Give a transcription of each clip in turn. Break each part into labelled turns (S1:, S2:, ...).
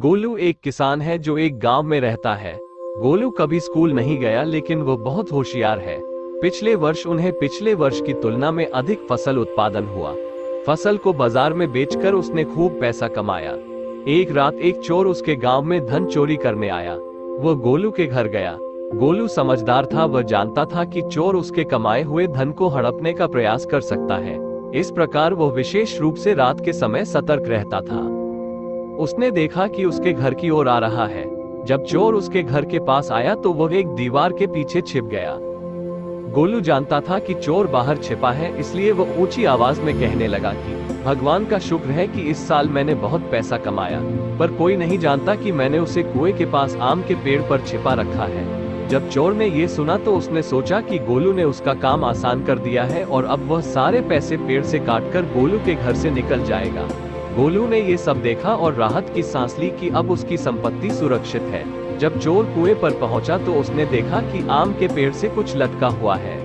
S1: गोलू एक किसान है जो एक गांव में रहता है। गोलू कभी स्कूल नहीं गया लेकिन वो बहुत होशियार है। पिछले वर्ष उन्हें पिछले वर्ष की तुलना में अधिक फसल उत्पादन हुआ। फसल को बाजार में बेचकर उसने खूब पैसा कमाया। एक रात एक चोर उसके गांव में धन चोरी करने आया। वो गोलू के घर गया। गोलू समझदार था, वह जानता था कि चोर उसके कमाए हुए धन को हड़पने का प्रयास कर सकता है। इस प्रकार वो विशेष रूप से रात के समय सतर्क रहता था। उसने देखा कि उसके घर की ओर आ रहा है। जब चोर उसके घर के पास आया तो वह एक दीवार के पीछे छिप गया। गोलू जानता था कि चोर बाहर छिपा है, इसलिए वह ऊंची आवाज में कहने लगा कि भगवान का शुक्र है कि इस साल मैंने बहुत पैसा कमाया, पर कोई नहीं जानता कि मैंने उसे कुएं के पास आम के पेड़ पर छिपा रखा है। जब चोर ने ये सुना तो उसने सोचा कि गोलू ने उसका काम आसान कर दिया है और अब वह सारे पैसे पेड़ से काटकर गोलू के घर से निकल जाएगा। गोलू ने ये सब देखा और राहत की सांस ली कि अब उसकी संपत्ति सुरक्षित है। जब चोर कुएं पर पहुंचा तो उसने देखा कि आम के पेड़ से कुछ लटका हुआ है।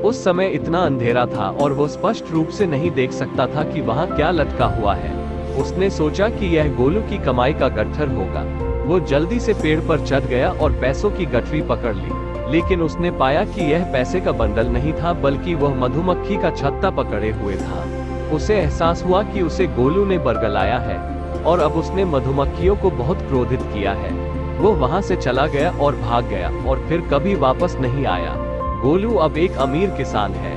S1: उस समय इतना अंधेरा था और वो स्पष्ट रूप से नहीं देख सकता था कि वहां क्या लटका हुआ है। उसने सोचा कि यह गोलू की कमाई का गट्ठर होगा। वो जल्दी से पेड़ पर चढ़ गया और पैसों की गठरी पकड़ ली, लेकिन उसने पाया कि यह पैसे का बंडल नहीं था, बल्कि वह मधुमक्खी का छत्ता पकड़े हुए था। उसे एहसास हुआ कि उसे गोलू ने बरगलाया है और अब उसने मधुमक्खियों को बहुत क्रोधित किया है। वो वहां से चला गया और भाग गया और फिर कभी वापस नहीं आया। गोलू अब एक अमीर किसान है।